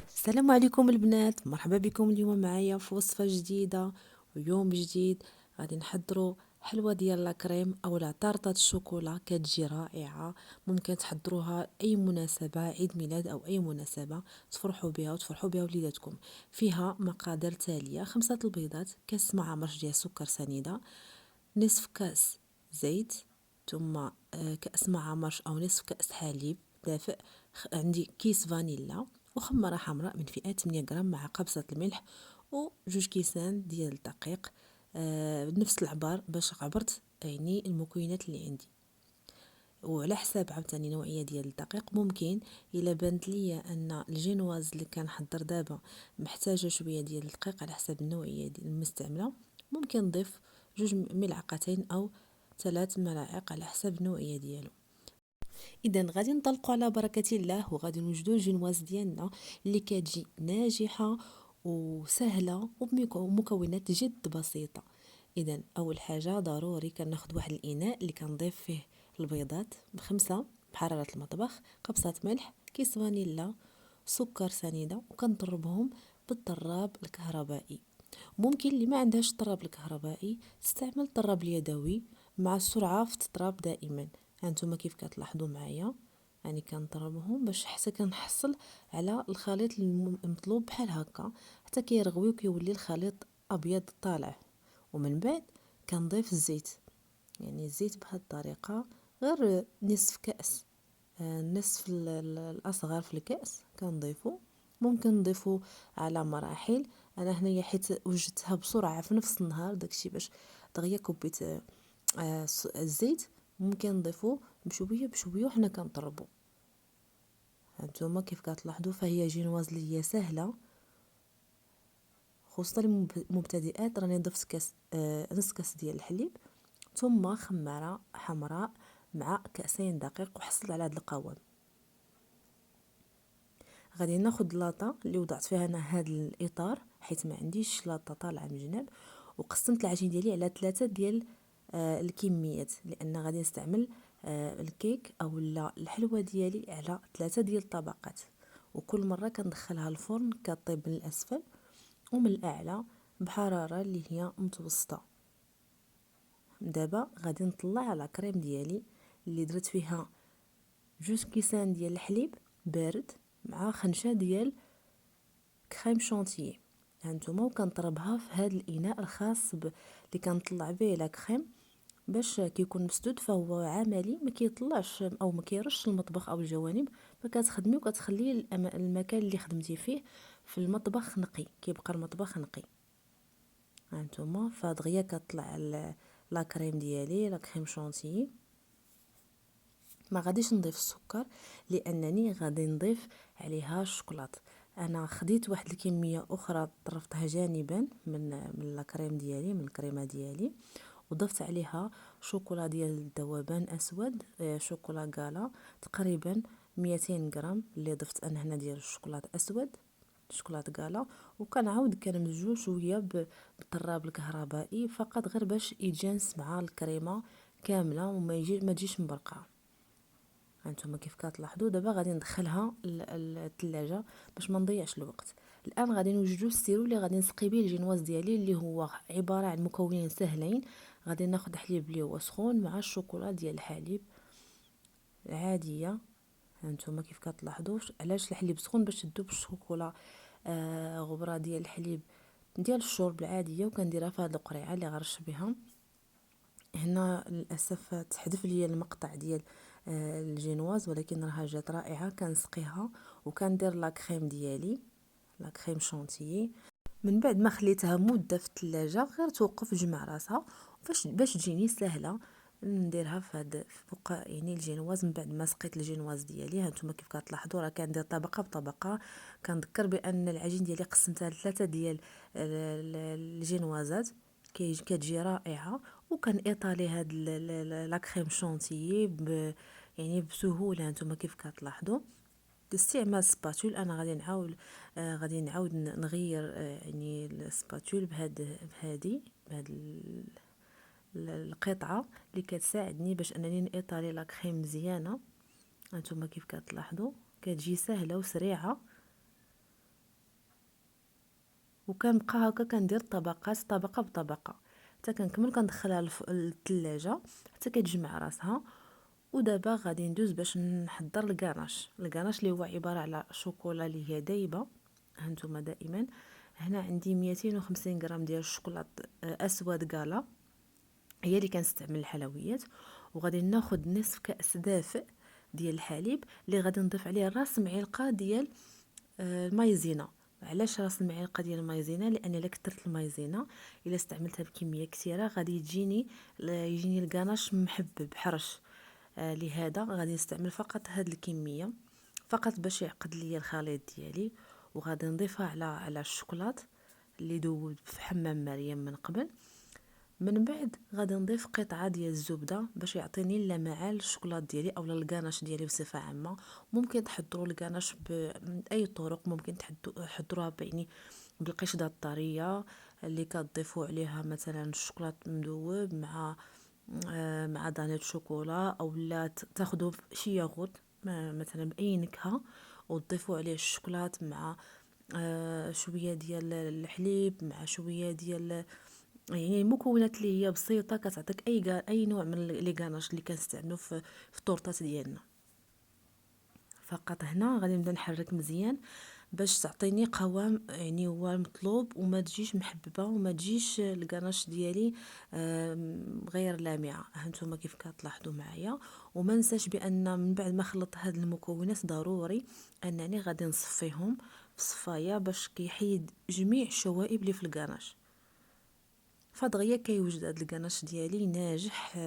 السلام عليكم البنات، مرحبا بكم اليوم معايا في وصفة جديدة ويوم جديد. غادي نحضروا حلوة ديال لاكريم اولا طارطة الشوكولا، كتجي رائعة. ممكن تحضروها اي مناسبة، عيد ميلاد او اي مناسبة تفرحوا بها وتفرحوا بها وليداتكم. فيها مقادير تالية: 5 البيضات، كاس مع مرش ديال سكر سنيدة، نصف كاس زيت، ثم كأس معمر أو نصف كأس حليب دافئ، عندي كيس فانيلا وخمرة حمراء من فئة 8 غرام مع قبصة الملح وجوج كيسان ديال الدقيق. بنفس العبار باش عبرت يعني المكونات اللي عندي، وعلى حساب عاوتاني نوعيه ديال الدقيق. ممكن الا بانت ليا ان الجينواز اللي كنحضر دابا محتاجه شويه ديال الدقيق على حساب النوعيه ديال المستعمله، ممكن نضيف 2 ملعقتين او 3 ملاعق على حساب النوعيه ديالو. اذا غادي نطلقوا على بركه الله وغادي نوجدوا الجينواز ديالنا اللي كتجي ناجحه وسهله ومكونات جد بسيطه. اذا اول حاجه ضروري كناخذ واحد الاناء اللي كنضيف فيه البيضات ب5 بحراره المطبخ، قبصه ملح، كيس فانيلا، سكر سنيده، وكنضربهم بالضراب الكهربائي. ممكن اللي ما عندهاش الطراب الكهربائي تستعمل الطراب اليدوي مع السرعه في التطراب دائما. هانتوما كيف كتلاحظوا معايا، يعني كنضربهم باش حتى كنحصل على الخليط المطلوب بحال هكا، حتى كيرغوي وكيولي الخليط ابيض طالع. ومن بعد كنضيف الزيت، يعني الزيت بهذه الطريقه، غير نصف كأس، النصف الاصغر في الكأس كنضيفو. ممكن نضيفو على مراحل. انا هنايا حيت وجدتها بسرعه في نفس النهار داكشي باش دغيا كبيت الزيت، ممكن نضيفو بشويه بشويه وحنا كنطربو. هانتوما كيف كتلاحظوا فهي جينواز اللي هي سهله، خصوصا المبتدئات. راني ضفت كاس نص كاس ديال الحليب، ثم خمارة حمراء مع كأسين دقيق، وحصل على هذا القوام. غادي ناخد لاطه اللي وضعت فيها انا هذا الاطار حيت ما عنديش لاطه طالعه من الجناب، وقسمت العجين ديالي على 3 ديال الكميات، لان غادي نستعمل الكيك او لا الحلوه ديالي على 3 ديال الطبقات. وكل مره كندخلها الفرن كطيب من الاسفل ومن الاعلى بحراره اللي هي متوسطه. دابا غادي نطلع على كريم ديالي اللي درت فيها 2 كيسان ديال الحليب بارد مع خنشه ديال كريم شونتيي. هانتوما وكنطربها في هذا الاناء الخاص اللي كنطلع به لا كريم، باش كيكون مسدود فهو عملي، ما كيطلعش او ما كيرش المطبخ او الجوانب، فكتخدمي وكتخلي المكان اللي خدمتي فيه في المطبخ نقي، كيبقى المطبخ نقي. هانتوما فدغيا كطلع لا كريم ديالي، لا كريم شونتيي. ما غاديش نضيف السكر لانني غادي نضيف عليها الشوكولات. انا خديت واحد الكميه اخرى طرفتها جانبا من الكريم ديالي، من الكريمه ديالي، وضفت عليها شوكولا ديال الذوبان اسود، شوكولا غالا تقريبا 200 غرام اللي ضفت انا هنا ديال الشوكولا اسود، شوكولات غالا. وكنعاود كنمزجو شويه بالطراب الكهربائي فقط، غير باش يتجانس مع الكريمه كامله وما يجي ما تجيش مبرقعه. هانتوما كيف كتلاحظوا دابا غادي ندخلها الثلاجه باش ما نضيعش الوقت. الان غادي نوجدوا السيرو اللي غادي نسقي به الجينواز ديالي، اللي هو عباره عن مكونين سهلين. غادي ناخذ حليب اللي هو سخون مع الشوكولا ديال الحليب العاديه. هانتوما كيف كتلاحظوا علاش الحليب سخون؟ باش تذوب الشوكولا غبره ديال الحليب ديال الشرب العاديه، وكنديرها في هذه القريعه اللي غرش بها. هنا للاسف تحذف لي المقطع ديال الجينواز، ولكن راها جات رائعه. كنسقيها وكندير لا كريم ديالي، لا كريم شونتيي. من بعد ما خليتها مده في الثلاجه، غير توقف جمع راسها باش تجيني سهله نديرها في هاد فوق يعني الجينواز. من بعد ما سقيت الجينواز ديالي، هانتوما كيف كتلاحظوا راه كندير طبقه بطبقه. كنذكر بان العجين ديالي قسمتها ل3 ديال الجينوازات، كتجي رائعه. وكان ايطالي هاد لا كريم شونتيي يعني بسهوله. هانتوما كيف كتلاحظوا باستعمال سباتول. انا غادي نعاود نغير يعني السباتول بهذه القطعه اللي كتساعدني باش انني نايطالي لا كريم مزيانه. هانتوما كيف كتلاحظوا كتجي سهله وسريعه. وكنبقى هكا كندير طبقات طبقه بطبقه حتى كنكمل كندخلها للثلاجه حتى كتجمع راسها. ودابا غادي ندوز باش نحضر الكاناش اللي هو عباره على شوكولا اللي هي دايبه. هانتوما دائما هنا عندي 250 غرام ديال الشوكولات اسود كالا هي اللي كنستعمل الحلويات. وغادي ناخذ نصف كاس دافئ ديال الحليب اللي غادي نضيف عليه راس معلقه ديال المايزينا. علاش راس المعلقه ديال المايزينا؟ لان الا كثرت المايزينا الا استعملتها بكميه كثيره غادي يجيني الكاناش محبب حرش. لهذا غادي نستعمل فقط هاد الكميه فقط باش يعقد لي الخليط ديالي. وغادي نضيفها على الشوكولات اللي دوب في حمام مريم من قبل. من بعد غادي نضيف قطعه ديال الزبده باش يعطيني اللمعان للشوكولات ديالي او الكاناش ديالي بصفه عامه. ممكن تحضروا الكاناش باي طرق، ممكن تحضروها يعني بالقشده الطريه اللي كتضيفوا عليها مثلا الشوكولات مذوب مع دانيت شوكولا، او لا تاخذوا شي ياغورت مثلا باي نكهه وتضيفوا عليه الشوكولات مع شويه ديال الحليب مع شويه ديال يعني المكونات اللي هي بسيطه كتعطيك اي نوع من لي غاناش اللي كنستعملو في الطورطات ديالنا. فقط هنا غادي نبدا نحرك مزيان باش تعطيني قوام يعني هو مطلوب وما تجيش محببه وما تجيش الكاناش ديالي غير لامعه. هانتوما كيف كتلاحظوا معايا. وما ننساش بان من بعد ما خلط هاد المكونات ضروري انني غادي نصفيهم في صفايه باش كيحيد جميع الشوائب اللي في الكاناش. فدغيا كيوجد هاد الكاناش ديالي ناجح.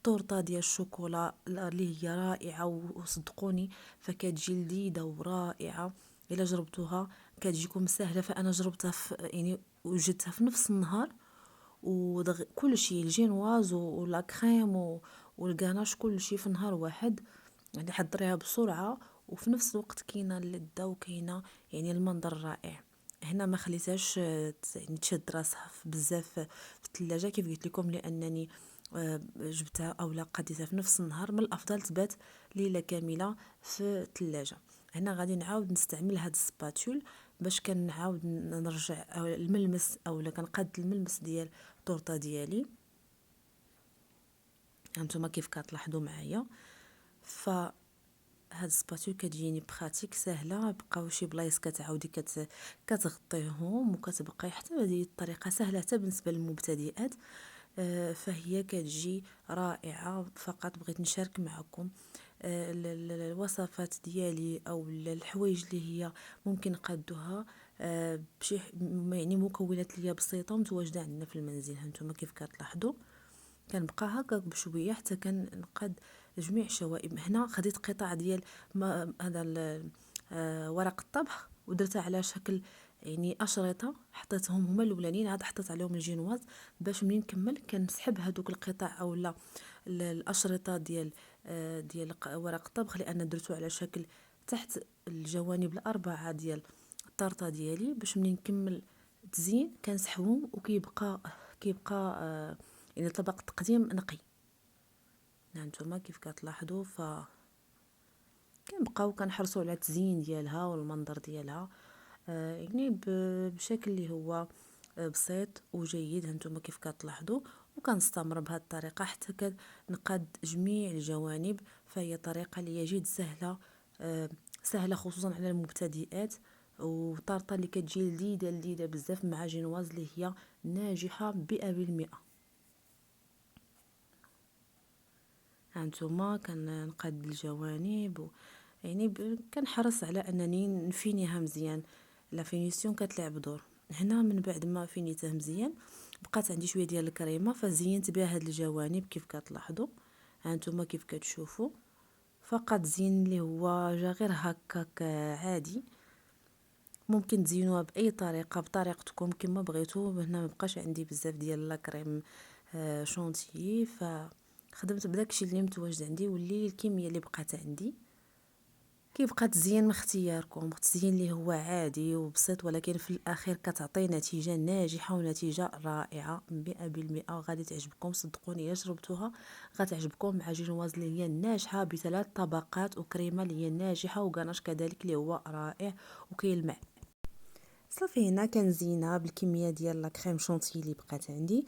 طورطه ديال الشوكولا اللي هي رائعه وصدقوني فكتجي لذيذه ورائعه. الا جربتوها كتجيكم سهله، فانا جربتها يعني وجدتها في نفس النهار. كل شيء الجينواز ولا كريم والكاناش كل شيء في نهار واحد. يعني حضريها بسرعه وفي نفس الوقت كاينه اللذه وكاينه يعني المنظر رائع. هنا ما خليتهاش يعني تشد راسها بزاف في الثلاجه كيف قلت لكم، لانني جبتها او لا قديتها في نفس النهار. من الافضل تبات ليله كامله في الثلاجه. هنا غادي نعاود نستعمل هاد السباتول باش كنعاود نرجع الملمس او لا كنقاد الملمس ديال الطورطه ديالي. هانتوما كيف كتلاحظوا معايا. ف هاد السباتول كتجيني بخاتيك سهله، بقاو شي بلايص كتعاودي كتغطيهم وكتبقاي حتى هذه الطريقه سهله حتى بالنسبه للمبتدئات. فهي كتجي رائعه. فقط بغيت نشارك معكم الوصفات ديالي او الحوايج اللي هي ممكن نقادوها بشي يعني مكونات اللي هي بسيطه ومتواجده عندنا في المنزل. هانتوما كيف كتلاحظوا كنبقى هكا بشويه حتى كنقاد جميع الشوائب. هنا خديت قطع ديال هذا ورق الطبخ ودرتها على شكل يعني اشرطه، حطيتهم هما الاولانيين عاد حطيت عليهم الجينواز باش منين نكمل كنسحب هذوك القطع او لا الاشرطه ديال ورق الطبخ، لان درتو على شكل تحت الجوانب الاربعه ديال الطرطه ديالي باش منين نكمل تزيين كنسحبهم كيبقى يعني طبق تقديم نقي. هانتوما كيف كتلاحظوا كنبقاو كنحرصوا على التزيين ديالها والمنظر ديالها يعني بشكل اللي هو بسيط وجيد. هانتوما كيف كتلاحظوا وكنستمر بهذه الطريقه حتى كنقاد جميع الجوانب. فهي طريقه اللي جد سهله خصوصا على المبتدئات، وطرطه اللي كتجي لذيذه بزاف مع جينواز اللي هي ناجحه 100%. هانتوما كنقاد الجوانب يعني كنحرص على انني نفينيها مزيان. لا فينيسيون كتلعب دور. هنا من بعد ما فينيتها مزيان بقات عندي شويه ديال الكريمه فزينت بها هاد الجوانب كيف كتلاحظوا. هانتوما كيف كتشوفوا فقط زين اللي هو جا غير هكاك عادي. ممكن تزينوها باي طريقه بطريقتكم كما بغيتو. هنا ما بقاش عندي بزاف ديال لا كريم شونتيي فخدمت بداكشي اللي متواجد عندي واللي الكميه اللي بقات عندي. كيبقى تزيين من اختياركم، التزيين اللي هو عادي وبسيط ولكن في الاخير كتعطي نتيجه ناجحه ونتيجه رائعه 100%. غادي تعجبكم صدقوني الا جربتوها غتعجبكم مع جينواز اللي هي ناجحه بثلاث طبقات وكريمه اللي هي ناجحه وكاناش كذلك اللي هو رائع وكيلمع. صافي هنا كنزينها بالكميه ديال لا كريم شونتيي اللي بقات عندي.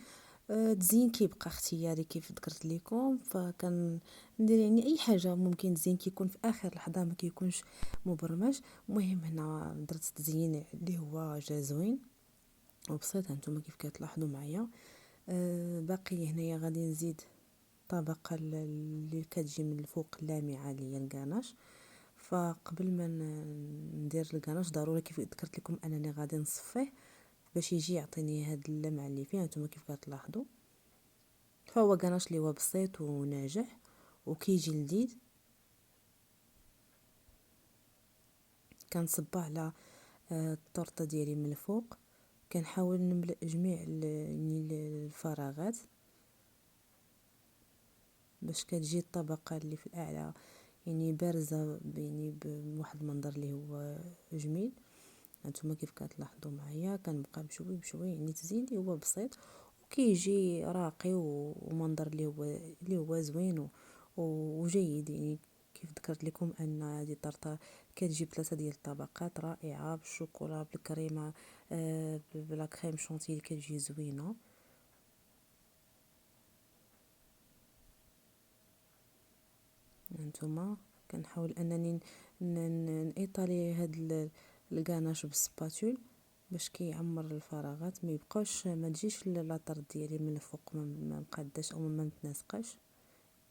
التزيين كيبقى اختياري كيف ذكرت لكم، فكندير يعني اي حاجه ممكن تزين كيكون في اخر لحظه ما كيكونش مبرمج. المهم هنا درت تزيين اللي هو جا زوين وبسيط، هانتوما كيف كتلاحظوا معايا. باقي هنايا غادي نزيد طبقه اللي كتجي من الفوق اللامعه اللي هي الكاناش. فقبل ما ندير الكاناش ضروري كيف ذكرت لكم انني غادي نصفيه باش يجي يعطيني هاد اللمعه اللي فيه، هانتوما كيف كتلاحظوا. فهو كاناش اللي هو بسيط وناجح وكيجي لذيذ. كنصبه على الطورطه ديالي من الفوق، كنحاول نملأ جميع يعني الفراغات باش كتجي الطبقه اللي في الاعلى يعني بارزه يعني بواحد المنظر اللي هو جميل. هانتوما كيف كتلاحظوا معايا كنبقى بشوي بشوي يعني تزيين اللي هو بسيط وكيجي راقي ومنظر اللي هو زوين وجيد. يعني كيف ذكرت لكم ان هذه الطرطه كتجي بثلاثه ديال الطبقات رائعه بالشوكولا بالكريمه بلا كريم شونتي اللي كتجي زوينه. هانتوما كنحاول انني نايطالي هاد الكاناش بالسباتول باش كيعمر الفراغات، ما يبقاش ما تجيش لاطر ديالي من الفوق ما مقاداش او ما متناسقاش.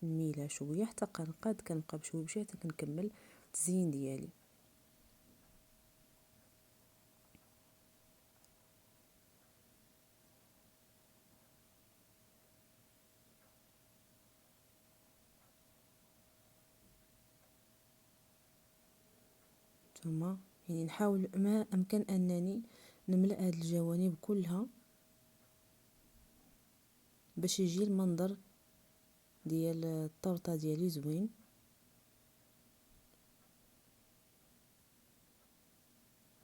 نميلها شويه حتى كنقاد، كنبقى بشوي بشوي حتى كنكمل التزيين ديالي. ثم يعني نحاول ما امكن انني نملأ هاد الجوانب كلها باش يجي المنظر ديال الطورطه ديالي زوين.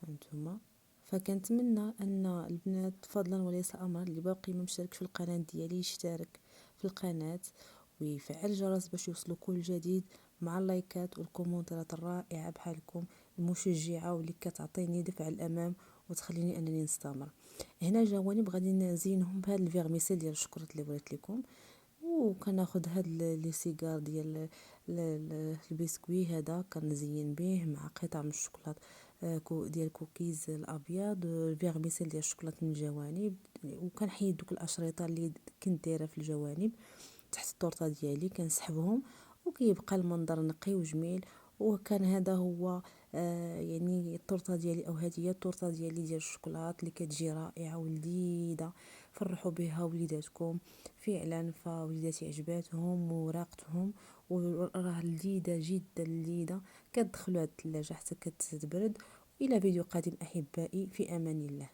هانتوما فكنتمنى ان البنات فضلا وليس امرا اللي باقي ما مشترك في القناه ديالي يشترك في القناه ويفعل الجرس باش يوصلوا كل جديد، مع اللايكات والكومنتات الرائعه بحالكم المشجعه واللي كتعطيني دفع الامام وتخليني انني نستمر. هنا جوانب غادي نزينهم بهذا الفيرميسيل ديال الشكرات اللي وريت لكم، وكناخذ هاد لي سيجار ديال البسكوي هذا كنزين به مع قطع من الشوكولات ديال كوكيز الابيض، الفيرميسيل ديال الشوكولات من الجوانب، وكنحيد دوك الاشرطه اللي كنت دايره في الجوانب تحت الطورطه ديالي كنسحبهم وكيبقى المنظر نقي وجميل. وكان هذا هو يعني الطورطه ديالي، او هذه هي الطورطه ديالي ديال الشوكولات اللي كتجي رائعه ولذيذه. فرحوا بها وليداتكم فعلا، فوليداتي عجباتهم وراقتهم وراه لذيذه جدا لذيذه. كتدخلوا على الثلاجه حتى كتبرد. الى فيديو قادم احبائي، في امان الله.